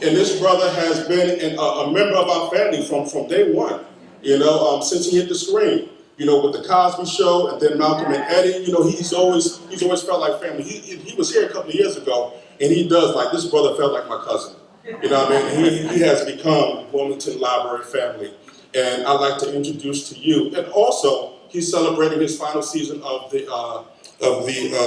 And this brother has been a member of our family from day one, since he hit the screen. With the Cosby Show and then Malcolm and Eddie, he's always felt like family. He was here a couple of years ago, and he does, like, this brother felt like my cousin. You know what I mean? He has become Wilmington Library family. And I'd like to introduce to you, and also he's celebrating his final season of the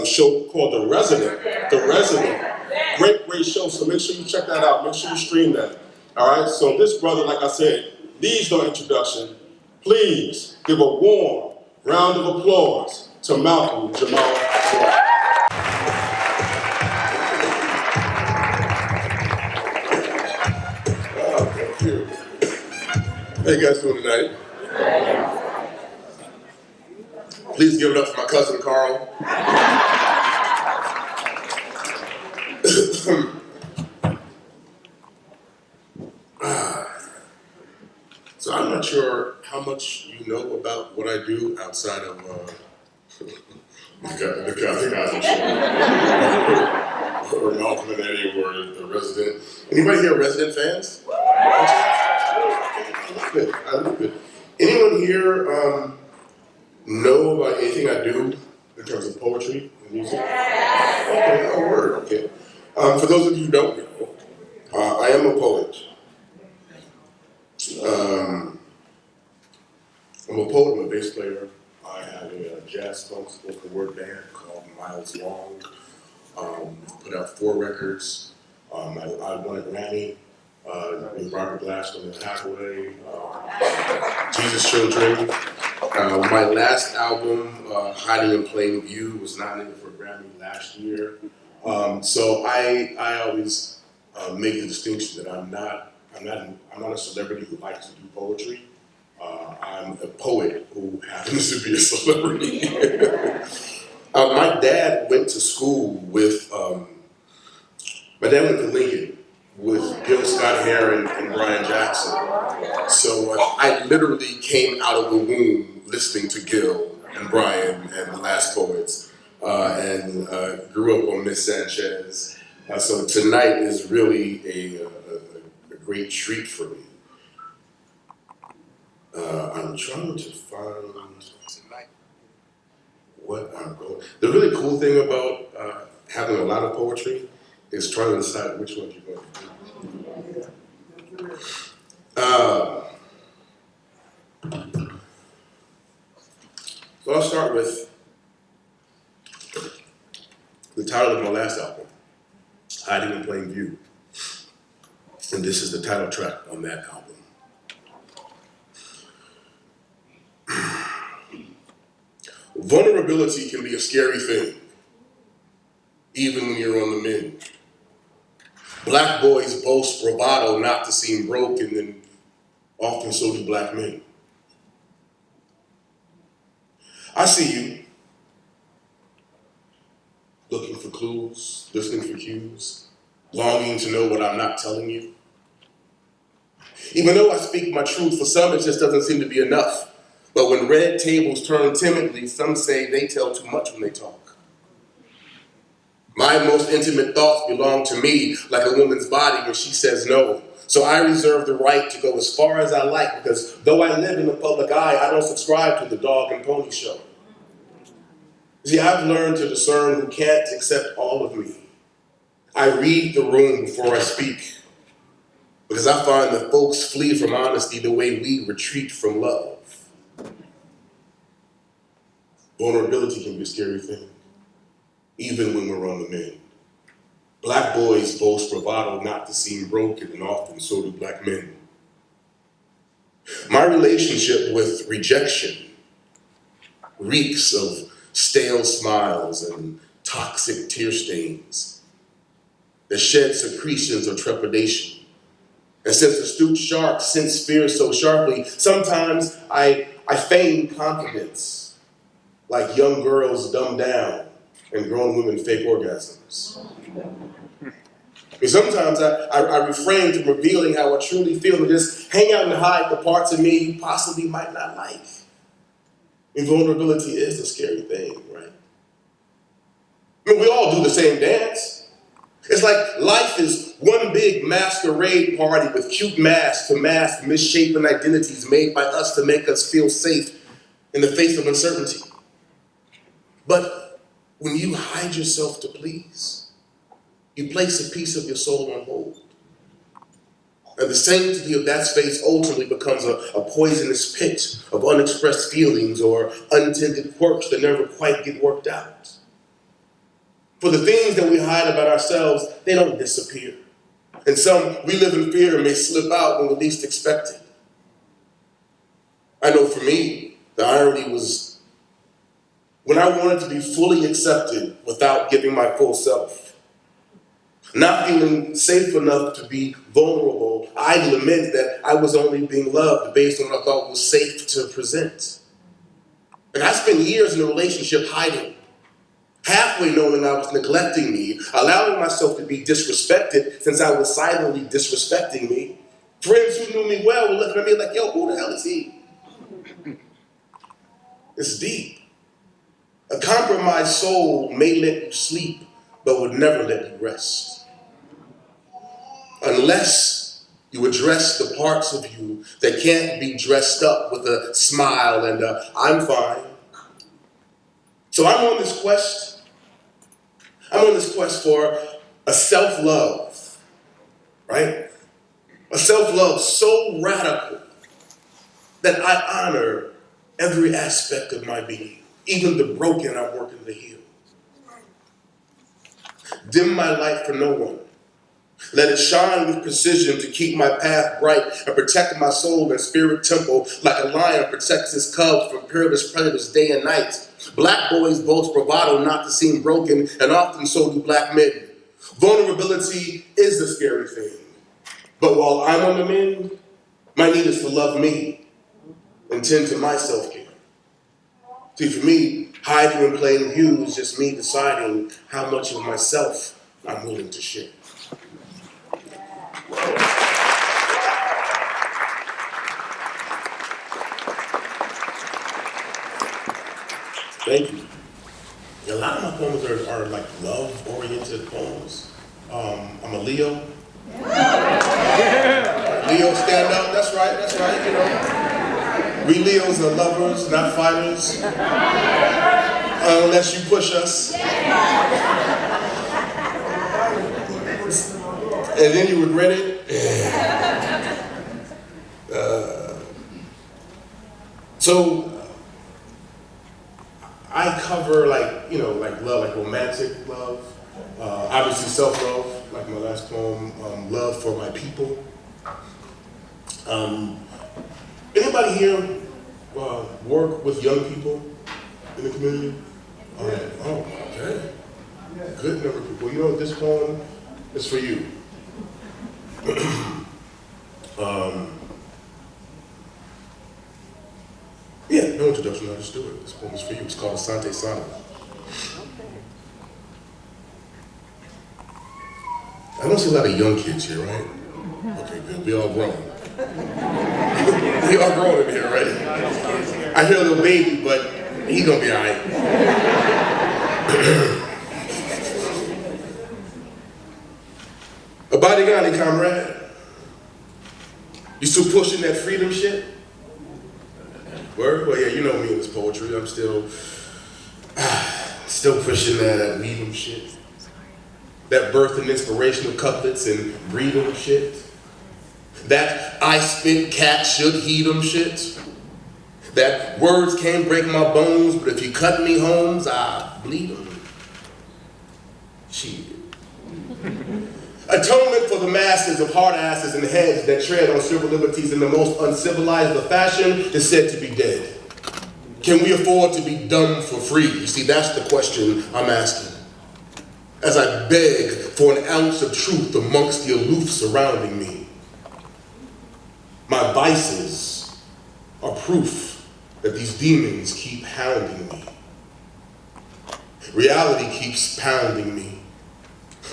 show called The Resident. The Resident. Great show, so make sure you check that out. Make sure you stream that. All right, so this brother, like I said, needs no introduction. Please give a warm round of applause to Malcolm-Jamal Warner. Thank you. How you guys doing tonight? Please give it up for my cousin Carl. So I'm not sure how much you know about what I do outside of the Cosby Show, or Malcolm and Eddie, or The Resident. Anybody here Resident fans? I love it. Anyone here know about anything I do in terms of poetry and music? Okay, oh, word, okay. For those of you who don't know, I am a poet. I'm a poet, I'm a bass player. I have a jazz funk spoken word band called Miles Long. Put out 4 records. I won a Grammy with Robert Glasgow and Hathaway, Jesus Children. My last album, Hiding in Plain View, was nominated for a Grammy last year. So I always make the distinction that I'm not a celebrity who likes to do poetry. I'm a poet who happens to be a celebrity. My dad went to school with, my dad went to Lincoln with Gil Scott-Heron and Brian Jackson. So I literally came out of the womb listening to Gil and Brian and the Last Poets, and grew up on Miss Sanchez. So tonight is really a great treat for me. I'm trying to find what I'm going. The really cool thing about having a lot of poetry is trying to decide which one you're going to do. So I'll start with the title of my last album, Hiding in Plain View. And this is the title track on that album. Vulnerability can be a scary thing, even when you're on the mend. Black boys boast bravado not to seem broke, and then often so do black men. I see you, looking for clues, listening for cues, longing to know what I'm not telling you. Even though I speak my truth, for some it just doesn't seem to be enough. But when red tables turn timidly, some say they tell too much when they talk. My most intimate thoughts belong to me, like a woman's body when she says no. So I reserve the right to go as far as I like, because though I live in the public eye, I don't subscribe to the dog and pony show. See, I've learned to discern who can't accept all of me. I read the room before I speak, because I find that folks flee from honesty the way we retreat from love. Vulnerability can be a scary thing, even when we're on the mend. Black boys boast bravado not to seem broken, and often so do black men. My relationship with rejection reeks of stale smiles and toxic tear stains that shed secretions of trepidation. And since astute sharks sense fear so sharply, sometimes I feign confidence, like young girls dumb down and grown women fake orgasms. And sometimes I refrain from revealing how I truly feel and just hang out and hide the parts of me you possibly might not like. And vulnerability is a scary thing, right? I mean, we all do the same dance. It's like life is One big masquerade party with cute masks to mask misshapen identities made by us to make us feel safe in the face of uncertainty. But when you hide yourself to please, you place a piece of your soul on hold. And the sanctity of that space ultimately becomes a poisonous pit of unexpressed feelings or untended quirks that never quite get worked out. For the things that we hide about ourselves, they don't disappear. And some we live in fear may slip out when we least expect it. I know for me, the irony was when I wanted to be fully accepted without giving my full self. Not feeling safe enough to be vulnerable, I lament that I was only being loved based on what I thought was safe to present. And I spent years in a relationship hiding, halfway knowing I was neglecting me, allowing myself to be disrespected since I was silently disrespecting me. Friends who knew me well were looking at me like, yo, who the hell is he? It's deep. A compromised soul may let you sleep, but would never let you rest. Unless you address the parts of you that can't be dressed up with a smile and I'm fine. So I'm on this quest. I'm on this quest for a self-love, right? A self-love so radical that I honor every aspect of my being, even the broken I'm working to heal. Dim my light for no one. Let it shine with precision to keep my path bright and protect my soul and spirit temple like a lion protects his cubs from peerless predators day and night. Black boys boast bravado not to seem broken, and often so do black men. Vulnerability is a scary thing. But while I'm on the mend, my need is to love me and tend to my self-care. See, for me, hiding in plain view is just me deciding how much of myself I'm willing to share. Thank you. A lot of my poems are like love-oriented poems. I'm a Leo. Leo, stand up. That's right, you know. We Leos are lovers, not fighters. Unless you push us. And then you regret it. So I cover like love, like romantic love, obviously self-love, like my last poem, love for my people. Anybody here work with young people in the community? Oh, okay. Good number of people. You know, this poem is for you. Yeah, no introduction, I'll just do it. This poem is for you. It's called Asante Sana. I don't see a lot of young kids here, right? Okay, good. We all grown. We all grown in here, right? I hear a little baby, but he's gonna be all right. Abadi comrade. You still pushing that freedom shit? Word? Well, yeah, you know me in this poetry. I'm still pushing that freedom shit. That birth and inspirational couplets and breeding shit. That I spit cat should heed 'em shit. That words can't break my bones, but if you cut me homes, I bleed 'em. Shit. Atonement for the masses of hard asses and heads that tread on civil liberties in the most uncivilized of fashion is said to be dead. Can we afford to be dumb for free? You see, that's the question I'm asking. As I beg for an ounce of truth amongst the aloof surrounding me. My vices are proof that these demons keep hounding me. Reality keeps pounding me.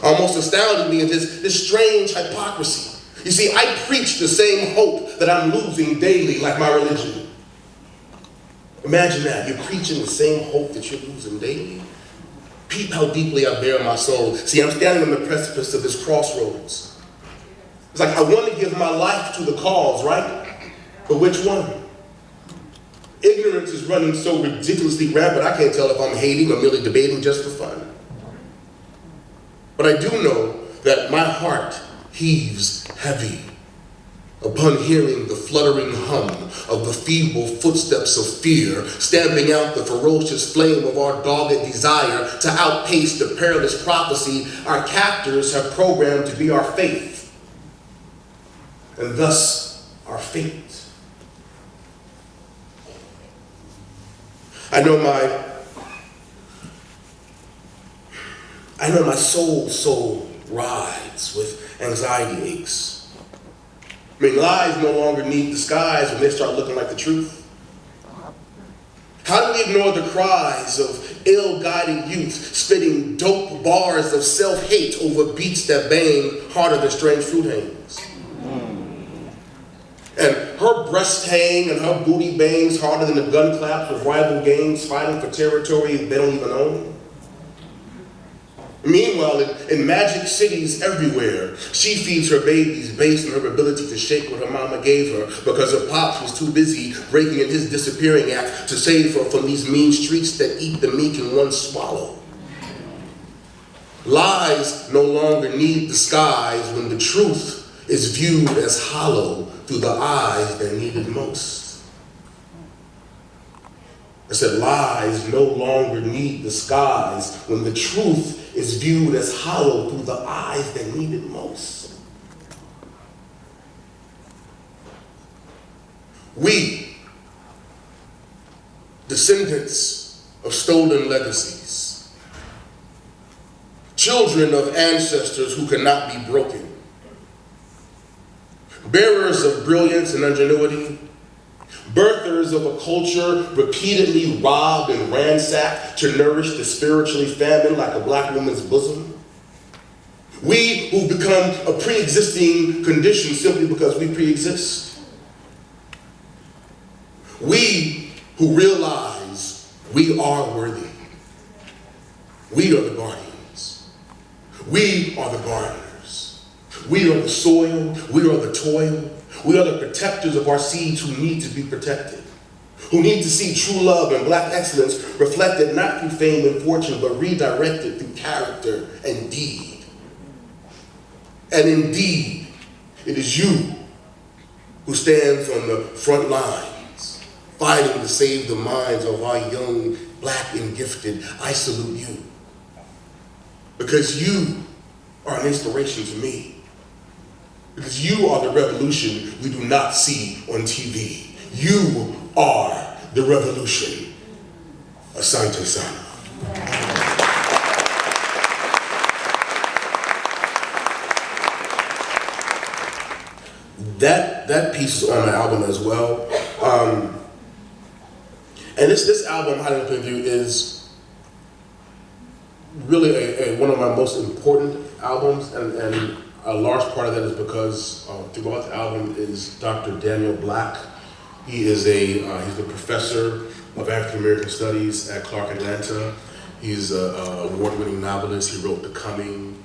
Almost astounding me in this strange hypocrisy. You see, I preach the same hope that I'm losing daily, like my religion. Imagine that, you're preaching the same hope that you're losing daily. Peep how deeply I bear my soul. See, I'm standing on the precipice of this crossroads. It's like I want to give my life to the cause, right? But which one? Ignorance is running so ridiculously rampant, I can't tell if I'm hating or merely debating just for fun. But I do know that my heart heaves heavy upon hearing the fluttering hum of the feeble footsteps of fear, stamping out the ferocious flame of our dogged desire to outpace the perilous prophecy our captors have programmed to be our faith, and thus our fate. I know my soul rides with anxiety aches. I mean, lies no longer need disguise when they start looking like the truth. How do we ignore the cries of ill-guided youth spitting dope bars of self-hate over beats that bang harder than strange fruit hangs? And her breast hang and her booty bangs harder than the gun claps of rival gangs fighting for territory they don't even own. Meanwhile, in magic cities everywhere, she feeds her babies based on her ability to shake what her mama gave her because her pops was too busy breaking in his disappearing act to save her from these mean streets that eat the meek in one swallow. Lies no longer need disguise when the truth is viewed as hollow through the eyes that need it most. I said lies no longer need disguise when the truth is viewed as hollow through the eyes that need it most. We, descendants of stolen legacies, children of ancestors who cannot be broken, bearers of brilliance and ingenuity, birthers of a culture repeatedly robbed and ransacked to nourish the spiritually famine like a black woman's bosom. We who've become a pre-existing condition simply because we pre-exist. We who realize we are worthy. We are the guardians. We are the gardeners. We are the soil. We are the toil. We are the protectors of our seeds who need to be protected, who need to see true love and black excellence reflected not through fame and fortune, but redirected through character and deed. And indeed, it is you who stands on the front lines, fighting to save the minds of our young, black and gifted. I salute you, because you are an inspiration to me. Because you are the revolution we do not see on TV. You are the revolution. Asante Sana. That piece is on my album as well. And this album, Hiding Up in View, is really one of my most important albums, and a large part of that is because throughout the album is Dr. Daniel Black. He is he's the professor of African American Studies at Clark Atlanta. He's an award-winning novelist. He wrote The Coming.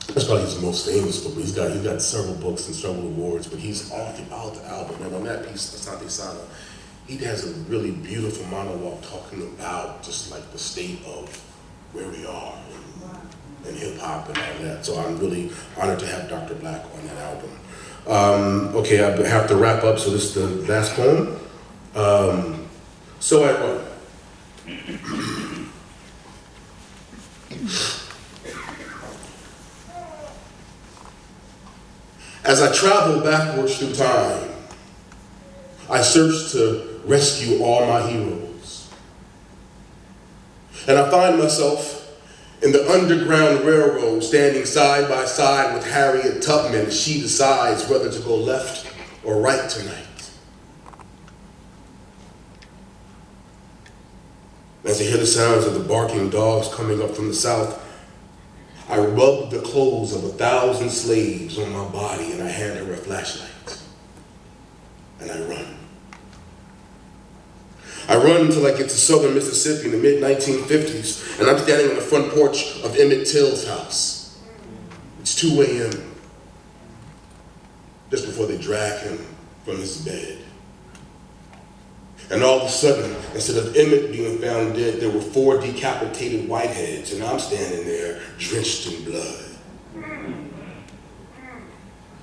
That's probably his most famous book. He's got several books and several awards, but he's all throughout the album. And on that piece, Asante Sana, he has a really beautiful monologue talking about just like the state of where we are and hip hop and all that. So I'm really honored to have Dr. Black on that album. Okay, I have to wrap up, so this is the last poem. So I run. As I travel backwards through time, I search to rescue all my heroes. And I find myself in the Underground Railroad standing side by side with Harriet Tubman as she decides whether to go left or right tonight. As I hear the sounds of the barking dogs coming up from the south, I rub the clothes of 1,000 slaves on my body and I hand her a flashlight. And I run. I run until I get to southern Mississippi in the mid-1950s, and I'm standing on the front porch of Emmett Till's house. It's 2 a.m. just before they drag him from his bed. And all of a sudden, instead of Emmett being found dead, there were 4 decapitated whiteheads, and I'm standing there drenched in blood.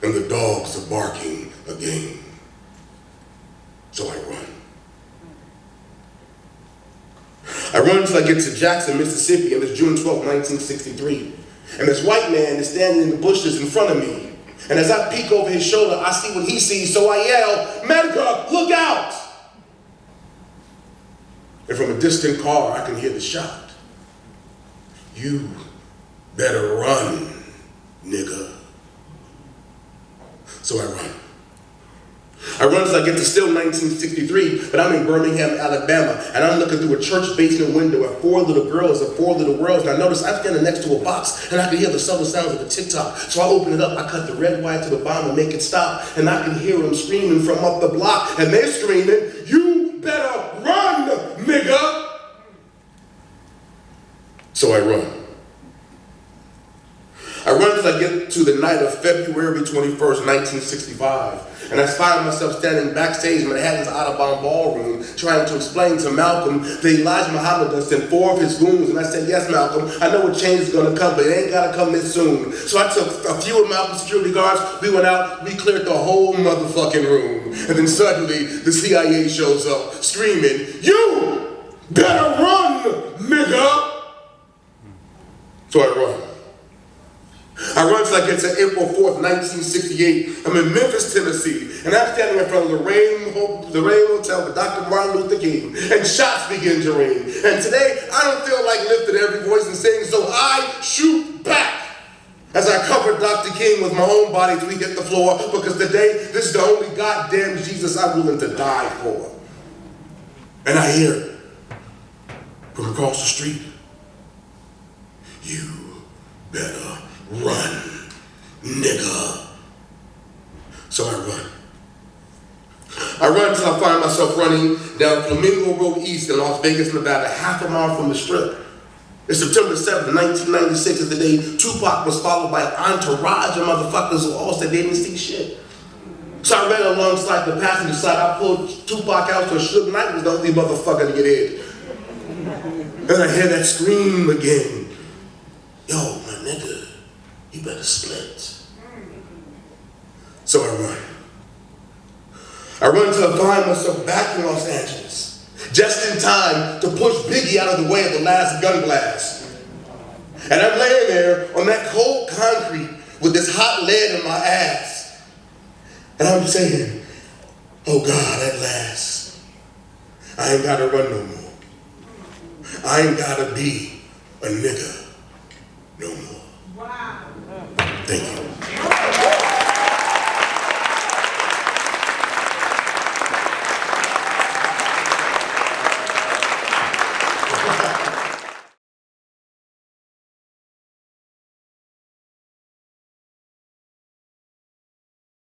And the dogs are barking again. So I run. I run until I get to Jackson, Mississippi, and it's June 12, 1963. And this white man is standing in the bushes in front of me. And as I peek over his shoulder, I see what he sees, so I yell, "Medica, look out!" And from a distant car, I can hear the shout, "You better run, nigga." So I run. I run until I get to still 1963, but I'm in Birmingham, Alabama, and I'm looking through a church basement window at 4 little girls and 4 little girls, and I notice I'm standing next to a box, and I can hear the subtle sounds of a tick-tock. So I open it up, I cut the red wire to the bottom and make it stop, and I can hear them screaming from up the block, and they're screaming, "You better run, nigga!" So I run. I run until I get to the night of February 21st, 1965. And I find myself standing backstage in Manhattan's Audubon Ballroom trying to explain to Malcolm that Elijah Muhammad has sent 4 of his goons. And I said, "Yes, Malcolm, I know what change is going to come, but it ain't got to come this soon." So I took a few of Malcolm's security guards, we went out, we cleared the whole motherfucking room. And then suddenly the CIA shows up screaming, "You better run, nigga!" So I run. I run until I get to April 4th, 1968. I'm in Memphis, Tennessee, and I'm standing in front of the Lorraine Hotel with Dr. Martin Luther King, and shots begin to ring. And today, I don't feel like lifting every voice and saying, so I shoot back. As I cover Dr. King with my own body till we hit the floor, because today, this is the only goddamn Jesus I'm willing to die for. And I hear from across the street, "You better run, nigga." So I run. I run until I find myself running down Flamingo Road East in Las Vegas, Nevada, half a mile from the Strip. It's September 7th, 1996 is the day Tupac was followed by an entourage of motherfuckers who all said they didn't see shit. So I ran alongside the passenger side. I pulled Tupac out to a Suge Knight was the only motherfucker to get hit. And I hear that scream again. "Yo, my nigga, you better split." So I run. I run until I find myself back in Los Angeles, just in time to push Biggie out of the way of the last gun blast. And I'm laying there on that cold concrete with this hot lead in my ass. And I'm saying, "Oh God, at last, I ain't gotta run no more. I ain't gotta be a nigga no more." Wow. Thank you.